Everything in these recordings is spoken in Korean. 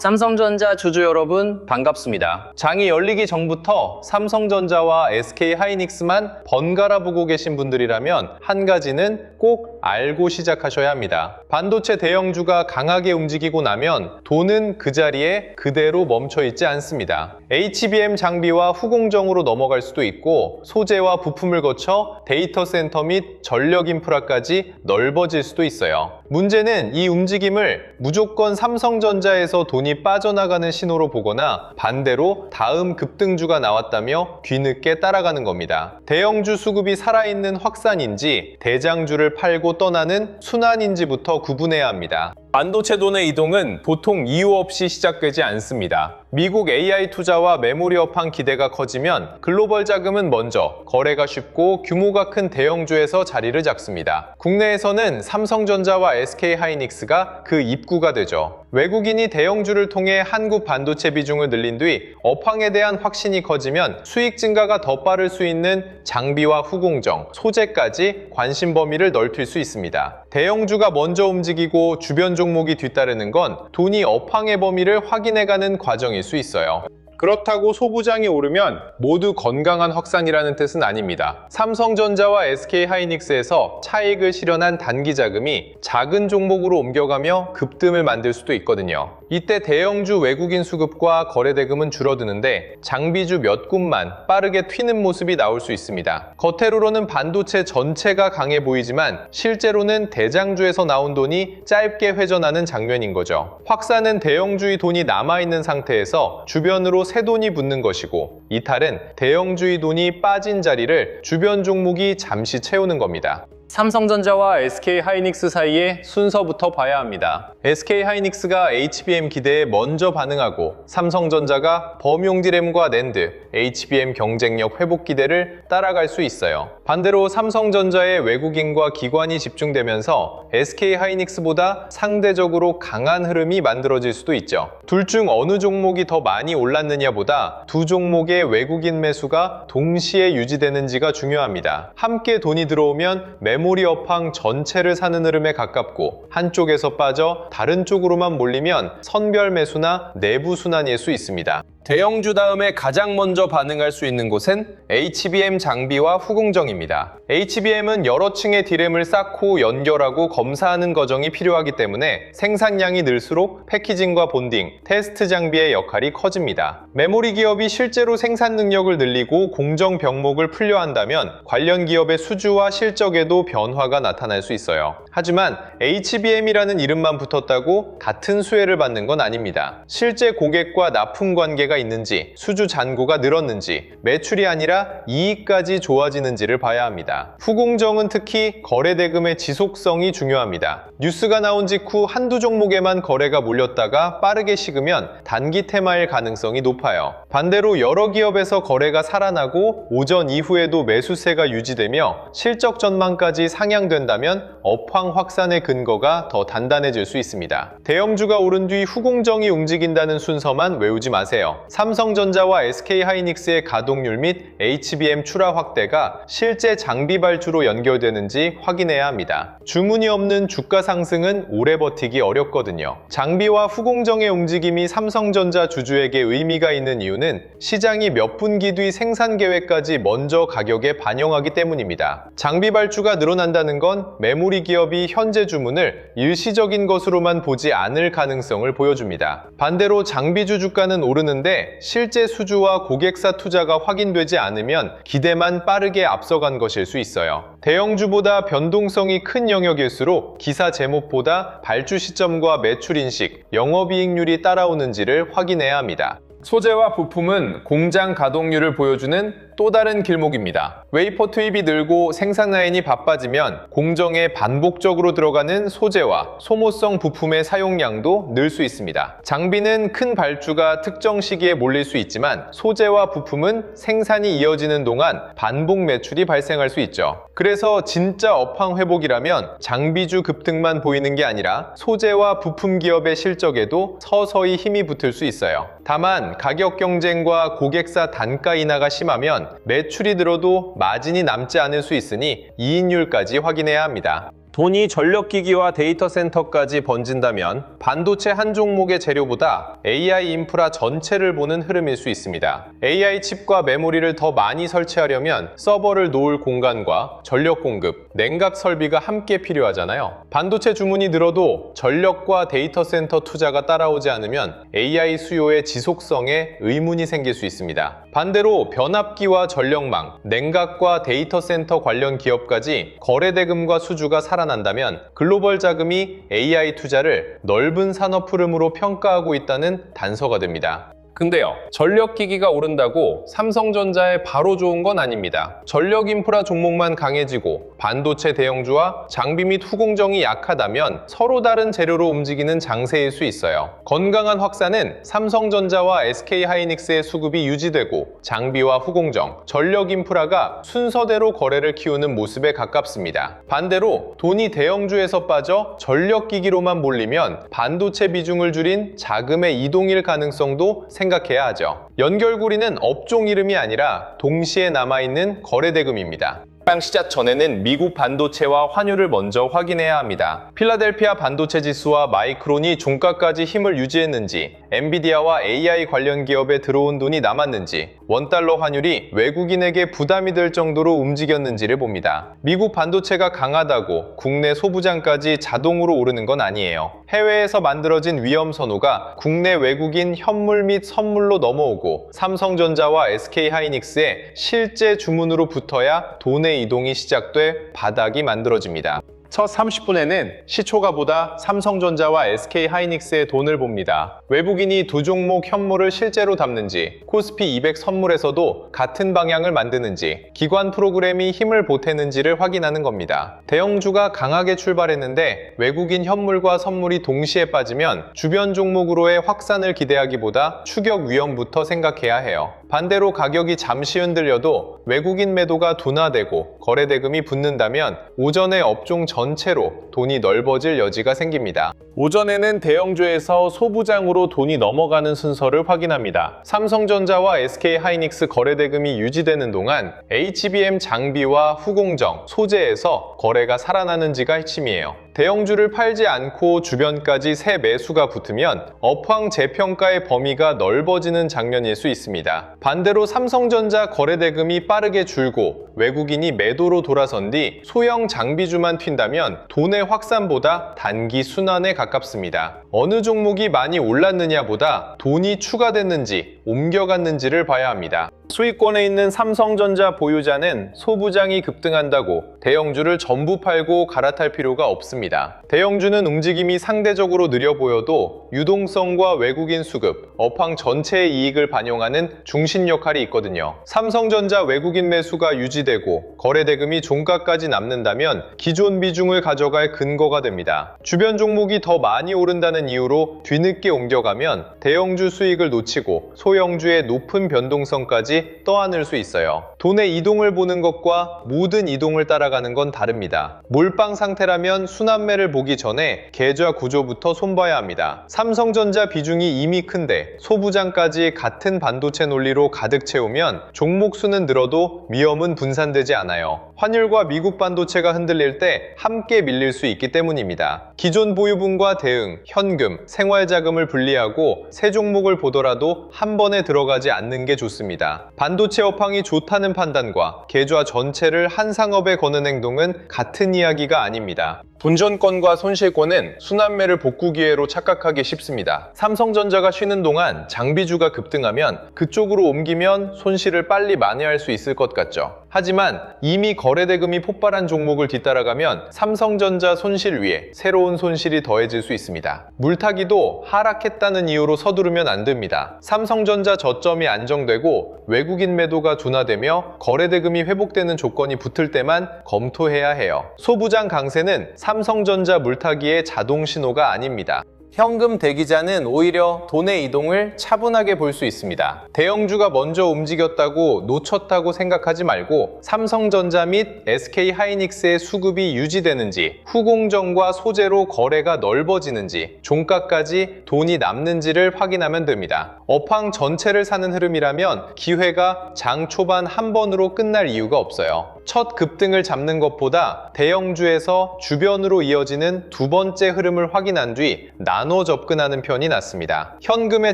삼성전자 주주 여러분 반갑습니다. 장이 열리기 전부터 삼성전자와 SK하이닉스만 번갈아 보고 계신 분들이라면 한 가지는 꼭 알고 시작하셔야 합니다. 반도체 대형주가 강하게 움직이고 나면 돈은 그 자리에 그대로 멈춰 있지 않습니다. HBM 장비와 후공정으로 넘어갈 수도 있고 소재와 부품을 거쳐 데이터 센터 및 전력 인프라까지 넓어질 수도 있어요. 문제는 이 움직임을 무조건 삼성전자에서 돈이 빠져나가는 신호로 보거나 반대로 다음 급등주가 나왔다며 뒤늦게 따라가는 겁니다. 대형주 수급이 살아있는 확산인지 대장주를 팔고 떠나는 순환인지부터 구분해야 합니다. 반도체 돈의 이동은 보통 이유 없이 시작되지 않습니다. 미국 AI 투자와 메모리 업황 기대가 커지면 글로벌 자금은 먼저 거래가 쉽고 규모가 큰 대형주에서 자리를 잡습니다. 국내에서는 삼성전자와 SK하이닉스가 그 입구가 되죠. 외국인이 대형주를 통해 한국 반도체 비중을 늘린 뒤 업황에 대한 확신이 커지면 수익 증가가 더 빠를 수 있는 장비와 후공정, 소재까지 관심 범위를 넓힐 수 있습니다. 대형주가 먼저 움직이고 주변 종목이 뒤따르는 건 돈이 업황의 범위를 확인해가는 과정일 수 있어요. 그렇다고 소부장이 오르면 모두 건강한 확산이라는 뜻은 아닙니다. 삼성전자와 SK하이닉스에서 차익을 실현한 단기 자금이 작은 종목으로 옮겨가며 급등을 만들 수도 있거든요. 이때 대형주 외국인 수급과 거래 대금은 줄어드는데 장비주 몇 곳만 빠르게 튀는 모습이 나올 수 있습니다. 겉으로는 반도체 전체가 강해 보이지만 실제로는 대장주에서 나온 돈이 짧게 회전하는 장면인 거죠. 확산은 대형주의 돈이 남아있는 상태에서 주변으로 새 돈이 붙는 것이고, 이탈은 대형주의 돈이 빠진 자리를 주변 종목이 잠시 채우는 겁니다. 삼성전자와 SK하이닉스 사이의 순서부터 봐야 합니다. SK하이닉스가 HBM 기대에 먼저 반응하고 삼성전자가 범용 디램과 낸드, HBM 경쟁력 회복 기대를 따라갈 수 있어요. 반대로 삼성전자의 외국인과 기관이 집중되면서 SK하이닉스보다 상대적으로 강한 흐름이 만들어질 수도 있죠. 둘 중 어느 종목이 더 많이 올랐느냐보다 두 종목의 외국인 매수가 동시에 유지되는지가 중요합니다. 함께 돈이 들어오면 메모리 업황 전체를 사는 흐름에 가깝고 한쪽에서 빠져 다른 쪽으로만 몰리면 선별 매수나 내부 순환일 수 있습니다. 대형주 다음에 가장 먼저 반응할 수 있는 곳은 HBM 장비와 후공정입니다. HBM은 여러 층의 디램을 쌓고 연결하고 검사하는 과정이 필요하기 때문에 생산량이 늘수록 패키징과 본딩, 테스트 장비의 역할이 커집니다. 메모리 기업이 실제로 생산 능력을 늘리고 공정 병목을 풀려한다면 관련 기업의 수주와 실적에도 변화가 나타날 수 있어요. 하지만 HBM이라는 이름만 붙었다고 같은 수혜를 받는 건 아닙니다. 실제 고객과 납품 관계가 있는지, 수주 잔고가 늘었는지, 매출이 아니라 이익까지 좋아지는지를 봐야 합니다. 후공정은 특히 거래 대금의 지속성이 중요합니다. 뉴스가 나온 직후 한두 종목에만 거래가 몰렸다가 빠르게 식으면 단기 테마일 가능성이 높아요. 반대로 여러 기업에서 거래가 살아나고 오전 이후에도 매수세가 유지되며 실적 전망까지 상향된다면 업황 확산의 근거가 더 단단해질 수 있습니다. 대형주가 오른 뒤 후공정이 움직인다는 순서만 외우지 마세요. 삼성전자와 SK하이닉스의 가동률 및 HBM 출하 확대가 실제 장비 발주로 연결되는지 확인해야 합니다. 주문이 없는 주가 상승은 오래 버티기 어렵거든요. 장비와 후공정의 움직임이 삼성전자 주주에게 의미가 있는 이유는 시장이 몇 분기 뒤 생산 계획까지 먼저 가격에 반영하기 때문입니다. 장비 발주가 늘어난다는 건 메모리 기업이 현재 주문을 일시적인 것으로만 보지 않을 가능성을 보여줍니다. 반대로 장비주 주가는 오르는데 실제 수주와 고객사 투자가 확인되지 않으면 기대만 빠르게 앞서간 것일 수 있어요. 대형주보다 변동성이 큰 영역일수록 기사 제목보다 발주 시점과 매출 인식, 영업이익률이 따라오는지를 확인해야 합니다. 소재와 부품은 공장 가동률을 보여주는 또 다른 길목입니다. 웨이퍼 투입이 늘고 생산 라인이 바빠지면 공정에 반복적으로 들어가는 소재와 소모성 부품의 사용량도 늘 수 있습니다. 장비는 큰 발주가 특정 시기에 몰릴 수 있지만 소재와 부품은 생산이 이어지는 동안 반복 매출이 발생할 수 있죠. 그래서 진짜 업황 회복이라면 장비주 급등만 보이는 게 아니라 소재와 부품 기업의 실적에도 서서히 힘이 붙을 수 있어요. 다만 가격 경쟁과 고객사 단가 인하가 심하면 매출이 늘어도 마진이 남지 않을 수 있으니 이익률까지 확인해야 합니다. 돈이 전력기기와 데이터 센터까지 번진다면 반도체 한 종목의 재료보다 AI 인프라 전체를 보는 흐름일 수 있습니다. AI 칩과 메모리를 더 많이 설치하려면 서버를 놓을 공간과 전력 공급, 냉각 설비가 함께 필요하잖아요. 반도체 주문이 늘어도 전력과 데이터 센터 투자가 따라오지 않으면 AI 수요의 지속성에 의문이 생길 수 있습니다. 반대로 변압기와 전력망, 냉각과 데이터 센터 관련 기업까지 거래대금과 수주가 살아난다면 글로벌 자금이 AI 투자를 넓은 산업 흐름으로 평가하고 있다는 단서가 됩니다. 근데요, 전력기기가 오른다고 삼성전자에 바로 좋은 건 아닙니다. 전력 인프라 종목만 강해지고 반도체 대형주와 장비 및 후공정이 약하다면 서로 다른 재료로 움직이는 장세일 수 있어요. 건강한 확산은 삼성전자와 SK하이닉스의 수급이 유지되고 장비와 후공정, 전력 인프라가 순서대로 거래를 키우는 모습에 가깝습니다. 반대로 돈이 대형주에서 빠져 전력기기로만 몰리면 반도체 비중을 줄인 자금의 이동일 가능성도 생각해야 하죠. 연결고리는 업종 이름이 아니라 동시에 남아있는 거래대금입니다. 시작 전에는 미국 반도체와 환율을 먼저 확인해야 합니다. 필라델피아 반도체 지수와 마이크론이 종가까지 힘을 유지했는지, 엔비디아와 AI 관련 기업에 들어온 돈이 남았는지, 원달러 환율이 외국인에게 부담이 될 정도로 움직였는지를 봅니다. 미국 반도체가 강하다고 국내 소부장까지 자동으로 오르는 건 아니에요. 해외에서 만들어진 위험 선호가 국내 외국인 현물 및 선물로 넘어오고 삼성전자와 SK하이닉스의 실제 주문으로 붙어야 돈의 이동이 시작돼 바닥이 만들어집니다. 첫 30분에는 시초가보다 삼성전자와 SK하이닉스의 돈을 봅니다. 외국인이 두 종목 현물을 실제로 담는지, 코스피 200 선물에서도 같은 방향을 만드는지, 기관 프로그램이 힘을 보태는지를 확인하는 겁니다. 대형주가 강하게 출발했는데 외국인 현물과 선물이 동시에 빠지면 주변 종목으로의 확산을 기대하기보다 추격 위험부터 생각해야 해요. 반대로 가격이 잠시 흔들려도 외국인 매도가 둔화되고 거래대금이 붙는다면 오전에 업종 전체로 돈이 넓어질 여지가 생깁니다. 오전에는 대형주에서 소부장으로 돈이 넘어가는 순서를 확인합니다. 삼성전자와 SK하이닉스 거래대금이 유지되는 동안 HBM 장비와 후공정, 소재에서 거래가 살아나는지가 핵심이에요. 대형주를 팔지 않고 주변까지 새 매수가 붙으면 업황 재평가의 범위가 넓어지는 장면일 수 있습니다. 반대로 삼성전자 거래대금이 빠르게 줄고 외국인이 매도로 돌아선 뒤 소형 장비주만 튄다면 돈의 확산보다 단기 순환에 가깝습니다. 어느 종목이 많이 올랐느냐보다 돈이 추가됐는지 옮겨갔는지를 봐야 합니다. 수익권에 있는 삼성전자 보유자는 소부장이 급등한다고 대형주를 전부 팔고 갈아탈 필요가 없습니다. 대형주는 움직임이 상대적으로 느려 보여도 유동성과 외국인 수급, 업황 전체의 이익을 반영하는 중심 역할이 있거든요. 삼성전자 외국인 매수가 유지되고 거래대금이 종가까지 남는다면 기존 비중을 가져갈 근거가 됩니다. 주변 종목이 더 많이 오른다는 이유로 뒤늦게 옮겨가면 대형주 수익을 놓치고 소형주의 높은 변동성까지 떠안을 수 있어요. 돈의 이동을 보는 것과 모든 이동을 따라가는 건 다릅니다. 몰빵 상태라면 순환매를 보기 전에 계좌 구조부터 손봐야 합니다. 삼성전자 비중이 이미 큰데 소부장까지 같은 반도체 논리로 가득 채우면 종목 수는 늘어도 위험은 분산되지 않아요. 환율과 미국 반도체가 흔들릴 때 함께 밀릴 수 있기 때문입니다. 기존 보유분과 대응, 현금, 생활자금을 분리하고 새 종목을 보더라도 한 번에 들어가지 않는 게 좋습니다. 반도체 업황이 좋다는 판단과 계좌 전체를 한 상업에 거는 행동은 같은 이야기가 아닙니다. 본전권과 손실권은 순환매를 복구 기회로 착각하기 쉽습니다. 삼성전자가 쉬는 동안 장비주가 급등하면 그쪽으로 옮기면 손실을 빨리 만회할 수 있을 것 같죠. 하지만 이미 거래대금이 폭발한 종목을 뒤따라가면 삼성전자 손실 위에 새로운 손실이 더해질 수 있습니다. 물타기도 하락했다는 이유로 서두르면 안 됩니다. 삼성전자 저점이 안정되고 외국인 매도가 둔화되며 거래대금이 회복되는 조건이 붙을 때만 검토해야 해요. 소부장 강세는 삼성전자 물타기의 자동 신호가 아닙니다. 현금 대기자는 오히려 돈의 이동을 차분하게 볼 수 있습니다. 대형주가 먼저 움직였다고 놓쳤다고 생각하지 말고 삼성전자 및 SK하이닉스의 수급이 유지되는지, 후공정과 소재로 거래가 넓어지는지, 종가까지 돈이 남는지를 확인하면 됩니다. 업황 전체를 사는 흐름이라면 기회가 장 초반 한 번으로 끝날 이유가 없어요. 첫 급등을 잡는 것보다 대형주에서 주변으로 이어지는 두 번째 흐름을 확인한 뒤 나눠 접근하는 편이 낫습니다. 현금의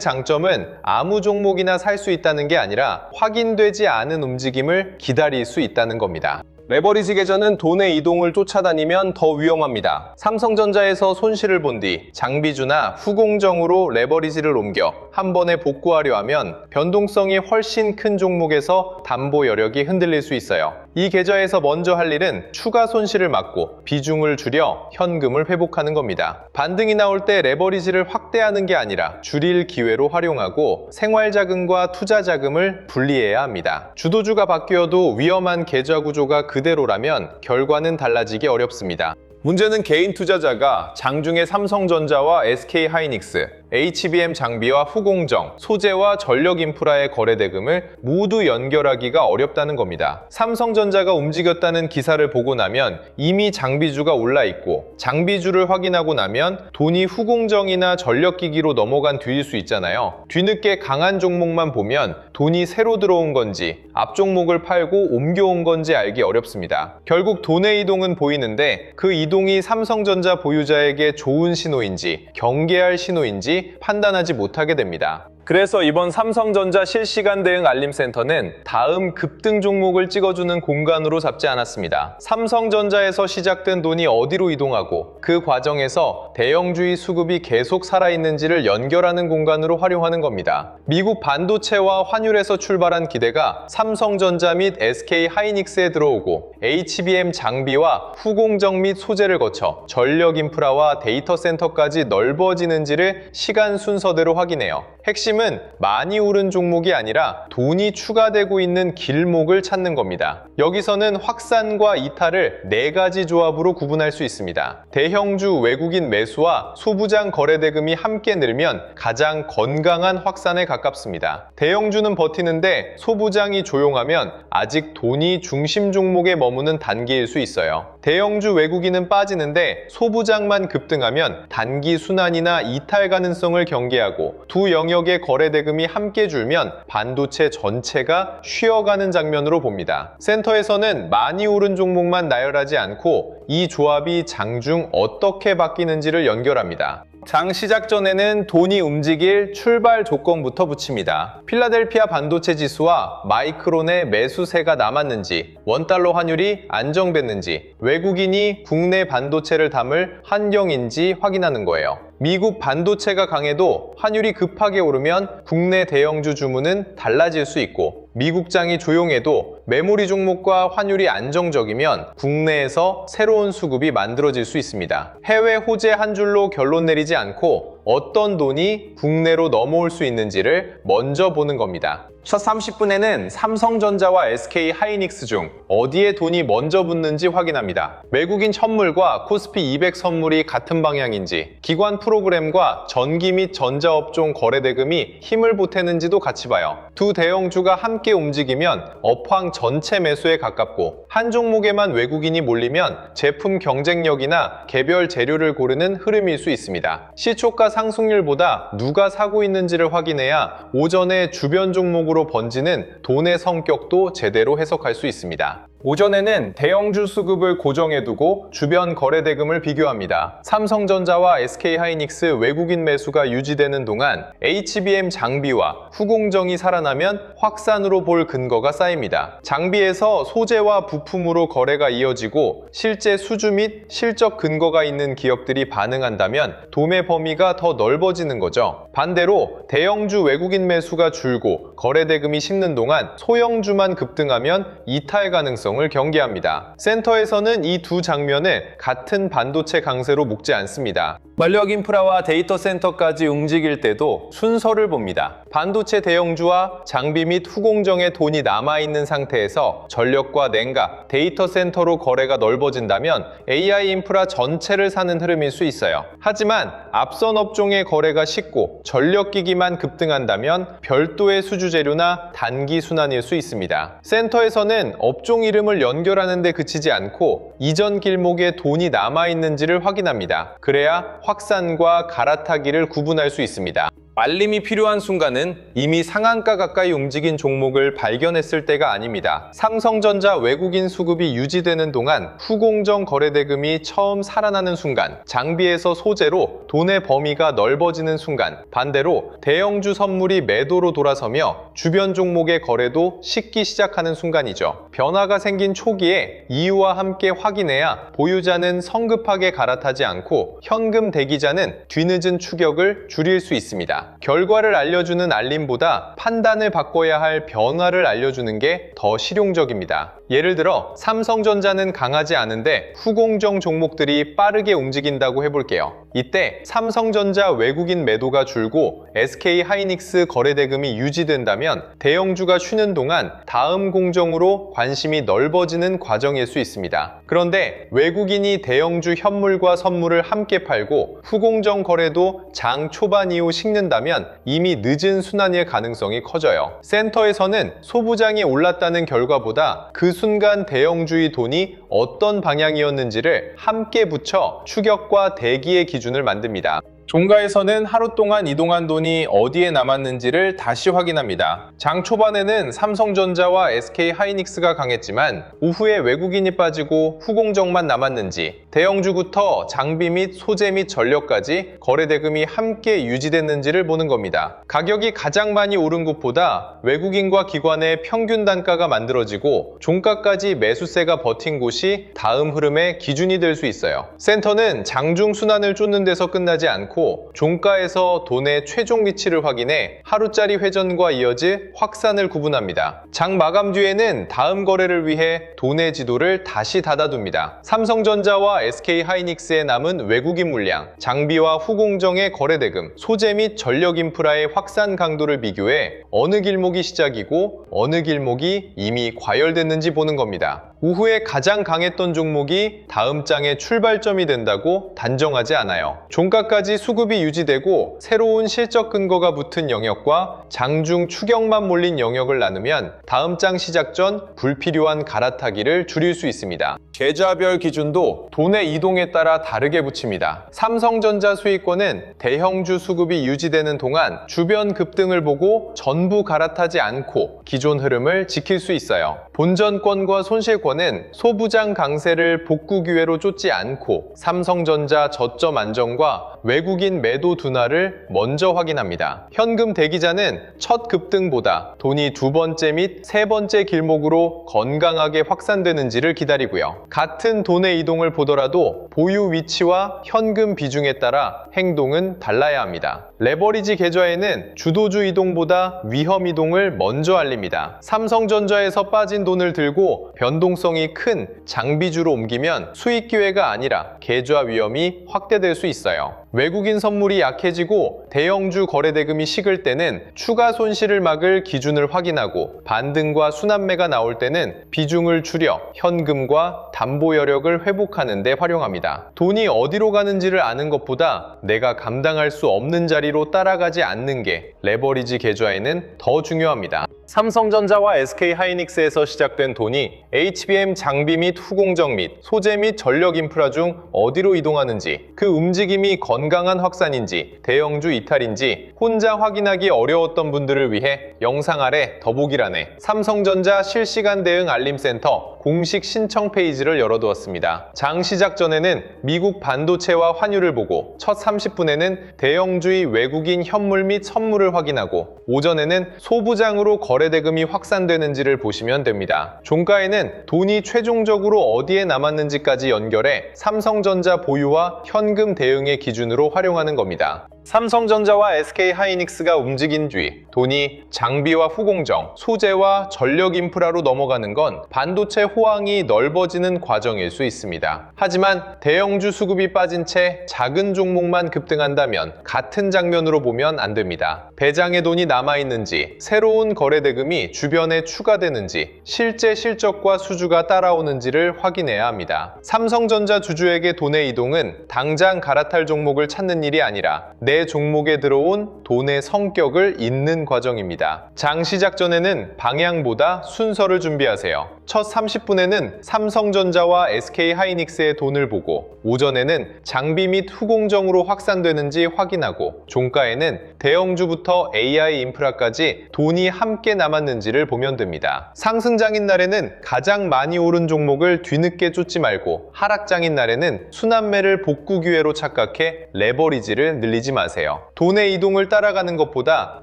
장점은 아무 종목이나 살 수 있다는 게 아니라 확인되지 않은 움직임을 기다릴 수 있다는 겁니다. 레버리지 계좌는 돈의 이동을 쫓아다니면 더 위험합니다. 삼성전자에서 손실을 본 뒤 장비주나 후공정으로 레버리지를 옮겨 한 번에 복구하려 하면 변동성이 훨씬 큰 종목에서 담보 여력이 흔들릴 수 있어요. 이 계좌에서 먼저 할 일은 추가 손실을 막고 비중을 줄여 현금을 회복하는 겁니다. 반등이 나올 때 레버리지를 확대하는 게 아니라 줄일 기회로 활용하고 생활자금과 투자자금을 분리해야 합니다. 주도주가 바뀌어도 위험한 계좌 구조가 그대로라면 결과는 달라지기 어렵습니다. 문제는 개인 투자자가 장중에 삼성전자와 SK하이닉스, HBM 장비와 후공정, 소재와 전력 인프라의 거래 대금을 모두 연결하기가 어렵다는 겁니다. 삼성전자가 움직였다는 기사를 보고 나면 이미 장비주가 올라 있고, 장비주를 확인하고 나면 돈이 후공정이나 전력기기로 넘어간 뒤일 수 있잖아요. 뒤늦게 강한 종목만 보면 돈이 새로 들어온 건지 앞 종목을 팔고 옮겨온 건지 알기 어렵습니다. 결국 돈의 이동은 보이는데 그 이동이 삼성전자 보유자에게 좋은 신호인지 경계할 신호인지 판단하지 못하게 됩니다. 그래서 이번 삼성전자 실시간 대응 알림센터는 다음 급등 종목을 찍어주는 공간으로 잡지 않았습니다. 삼성전자에서 시작된 돈이 어디로 이동하고 그 과정에서 대형주의 수급이 계속 살아있는지를 연결하는 공간으로 활용하는 겁니다. 미국 반도체와 환율에서 출발한 기대가 삼성전자 및 SK하이닉스에 들어오고 HBM 장비와 후공정 및 소재를 거쳐 전력 인프라와 데이터 센터까지 넓어지는지를 시간 순서대로 확인해요. 핵심은 많이 오른 종목이 아니라 돈이 추가되고 있는 길목을 찾는 겁니다. 여기서는 확산과 이탈을 4가지 조합으로 구분할 수 있습니다. 대형주 외국인 매수와 소부장 거래 대금이 함께 늘면 가장 건강한 확산에 가깝습니다. 대형주는 버티는데 소부장이 조용하면 아직 돈이 중심 종목에 머무는 단계일 수 있어요. 대형주 외국인은 빠지는데 소부장만 급등하면 단기 순환이나 이탈 가능성을 경계하고 두 영역의 거래 대금이 함께 줄면 반도체 전체가 쉬어가는 장면으로 봅니다. 센터에서는 많이 오른 종목만 나열하지 않고 이 조합이 장중 어떻게 바뀌는지를 연결합니다. 장 시작 전에는 돈이 움직일 출발 조건부터 붙입니다. 필라델피아 반도체 지수와 마이크론의 매수세가 남았는지, 원달러 환율이 안정됐는지, 외국인이 국내 반도체를 담을 환경인지 확인하는 거예요. 미국 반도체가 강해도 환율이 급하게 오르면 국내 대형주 주문은 달라질 수 있고, 미국장이 조용해도 메모리 종목과 환율이 안정적이면 국내에서 새로운 수급이 만들어질 수 있습니다. 해외 호재 한 줄로 결론 내리지 않고 어떤 돈이 국내로 넘어올 수 있는지를 먼저 보는 겁니다. 첫 30분에는 삼성전자와 SK하이닉스 중 어디에 돈이 먼저 붙는지 확인합니다. 외국인 선물과 코스피 200 선물이 같은 방향인지, 기관 프로그램과 전기 및 전자업종 거래 대금이 힘을 보태는지도 같이 봐요. 두 대형주가 함께 움직이면 업황 전체 매수에 가깝고, 한 종목에만 외국인이 몰리면 제품 경쟁력이나 개별 재료를 고르는 흐름일 수 있습니다. 시초가 상승률보다 누가 사고 있는지를 확인해야 오전에 주변 종목으로 번지는 돈의 성격도 제대로 해석할 수 있습니다. 오전에는 대형주 수급을 고정해두고 주변 거래 대금을 비교합니다. 삼성전자와 SK하이닉스 외국인 매수가 유지되는 동안 HBM 장비와 후공정이 살아나면 확산으로 볼 근거가 쌓입니다. 장비에서 소재와 부품으로 거래가 이어지고 실제 수주 및 실적 근거가 있는 기업들이 반응한다면 도매 범위가 더 넓어지는 거죠. 반대로 대형주 외국인 매수가 줄고 거래 대금이 식는 동안 소형주만 급등하면 이탈 가능성을 경계합니다. 센터에서는 이 두 장면을 같은 반도체 강세로 묶지 않습니다. 전력 인프라와 데이터 센터까지 움직일 때도 순서를 봅니다. 반도체 대형주와 장비 및 후공정에 돈이 남아있는 상태에서 전력과 냉각, 데이터 센터로 거래가 넓어진다면 AI 인프라 전체를 사는 흐름일 수 있어요. 하지만 앞선 업종의 거래가 식고 전력기기만 급등한다면 별도의 수주재료나 단기 순환일 수 있습니다. 센터에서는 업종 이름을 연결하는 데 그치지 않고 이전 길목에 돈이 남아있는지를 확인합니다. 그래야 확산과 갈아타기를 구분할 수 있습니다. 말림이 필요한 순간은 이미 상한가 가까이 움직인 종목을 발견했을 때가 아닙니다. 삼성전자 외국인 수급이 유지되는 동안 후공정 거래대금이 처음 살아나는 순간, 장비에서 소재로 돈의 범위가 넓어지는 순간, 반대로 대형주 선물이 매도로 돌아서며 주변 종목의 거래도 식기 시작하는 순간이죠. 변화가 생긴 초기에 이유와 함께 확인해야 보유자는 성급하게 갈아타지 않고 현금 대기자는 뒤늦은 추격을 줄일 수 있습니다. 결과를 알려주는 알림보다 판단을 바꿔야 할 변화를 알려주는 게 더 실용적입니다. 예를 들어 삼성전자는 강하지 않은데 후공정 종목들이 빠르게 움직인다고 해볼게요. 이때 삼성전자 외국인 매도가 줄고 SK 하이닉스 거래대금이 유지된다면 대형주가 쉬는 동안 다음 공정으로 관심이 넓어지는 과정일 수 있습니다. 그런데 외국인이 대형주 현물과 선물을 함께 팔고 후공정 거래도 장 초반 이후 식는다면 이미 늦은 순환일 가능성이 커져요. 센터에서는 소부장이 올랐다는 결과보다 그 순간 대형주의 돈이 어떤 방향이었는지를 함께 붙여 추격과 대기의 기준을 만듭니다. 종가에서는 하루 동안 이동한 돈이 어디에 남았는지를 다시 확인합니다. 장 초반에는 삼성전자와 SK 하이닉스가 강했지만 오후에 외국인이 빠지고 후공정만 남았는지, 대형주부터 장비 및 소재 및 전력까지 거래대금이 함께 유지됐는지를 보는 겁니다. 가격이 가장 많이 오른 곳보다 외국인과 기관의 평균 단가가 만들어지고 종가까지 매수세가 버틴 곳이 다음 흐름의 기준이 될 수 있어요. 센터는 장중 순환을 쫓는 데서 끝나지 않고 종가에서 돈의 최종 위치를 확인해 하루짜리 회전과 이어질 확산을 구분합니다. 장 마감 뒤에는 다음 거래를 위해 돈의 지도를 다시 닫아둡니다. 삼성전자와 SK 하이닉스에 남은 외국인 물량, 장비와 후공정의 거래대금, 소재 및 전력 인프라의 확산 강도를 비교해 어느 길목이 시작이고 어느 길목이 이미 과열됐는지 보는 겁니다. 오후에 가장 강했던 종목이 다음 장의 출발점이 된다고 단정하지 않아요. 종가까지 수급이 유지되고 새로운 실적 근거가 붙은 영역과 장중 추격만 몰린 영역을 나누면 다음 장 시작 전 불필요한 갈아타기를 줄일 수 있습니다. 계좌별 기준도 돈의 이동에 따라 다르게 붙입니다. 삼성전자 수익권은 대형주 수급이 유지되는 동안 주변 급등을 보고 전부 갈아타지 않고 기존 흐름을 지킬 수 있어요. 본전권과 손실권은 소부장 강세를 복구 기회로 쫓지 않고 삼성전자 저점 안정과 외국인 매도 둔화를 먼저 확인합니다. 현금 대기자는 첫 급등보다 돈이 두 번째 및 세 번째 길목으로 건강하게 확산되는지를 기다리고요. 같은 돈의 이동을 보더라도 보유 위치와 현금 비중에 따라 행동은 달라야 합니다. 레버리지 계좌에는 주도주 이동보다 위험 이동을 먼저 알립니다. 삼성전자에서 빠진 돈을 들고 변동성이 큰 장비주로 옮기면 수익 기회가 아니라 계좌 위험이 확대될 수 있어요. 외국인 선물이 약해지고 대형주 거래대금이 식을 때는 추가 손실을 막을 기준을 확인하고 반등과 순환매가 나올 때는 비중을 줄여 현금과 담보 여력을 회복하는 데 활용합니다. 돈이 어디로 가는지를 아는 것보다 내가 감당할 수 없는 자리로 따라가지 않는 게 레버리지 계좌에는 더 중요합니다. 삼성전자와 SK 하이닉스에서 시작된 돈이 HBM 장비 및 후공정 및 소재 및 전력 인프라 중 어디로 이동하는지, 그 움직임이 건강한 확산인지 대형주 이탈인지 혼자 확인하기 어려웠던 분들을 위해 영상 아래 더보기란에 삼성전자 실시간 대응 알림센터 공식 신청 페이지를 열어두었습니다. 장 시작 전에는 미국 반도체와 환율을 보고 첫 30분에는 대형주의 외국인 현물 및 선물을 확인하고 오전에는 소부장으로 거래대금이 확산되는지를 보시면 됩니다. 종가에는 돈이 최종적으로 어디에 남았는지까지 연결해 삼성전자 보유와 현금 대응의 기준으로 활용하는 겁니다. 삼성전자와 SK하이닉스가 움직인 뒤 돈이 장비와 후공정, 소재와 전력 인프라로 넘어가는 건 반도체 호황이 넓어지는 과정일 수 있습니다. 하지만 대형주 수급이 빠진 채 작은 종목만 급등한다면 같은 장면으로 보면 안 됩니다. 배당에 돈이 남아있는지, 새로운 거래 대금이 주변에 추가되는지, 실제 실적과 수주가 따라오는지를 확인해야 합니다. 삼성전자 주주에게 돈의 이동은 당장 갈아탈 종목을 찾는 일이 아니라 내 종목에 들어온 돈의 성격을 잇는 과정입니다. 장 시작 전에는 방향보다 순서를 준비하세요. 첫 30분에는 삼성전자와 SK하이닉스의 돈을 보고, 오전에는 장비 및 후공정으로 확산되는지 확인하고, 종가에는 대형주부터 AI 인프라까지 돈이 함께 남았는지를 보면 됩니다. 상승장인 날에는 가장 많이 오른 종목을 뒤늦게 쫓지 말고, 하락장인 날에는 순환매를 복구 기회로 착각해 레버리지를 늘리지 마세요. 돈의 이동을 따라가는 것보다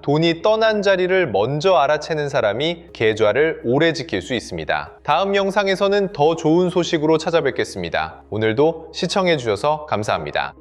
돈이 떠난 자리를 먼저 알아채는 사람이 계좌를 오래 지킬 수 있습니다. 다음 영상에서는 더 좋은 소식으로 찾아뵙겠습니다. 오늘도 시청해주셔서 감사합니다.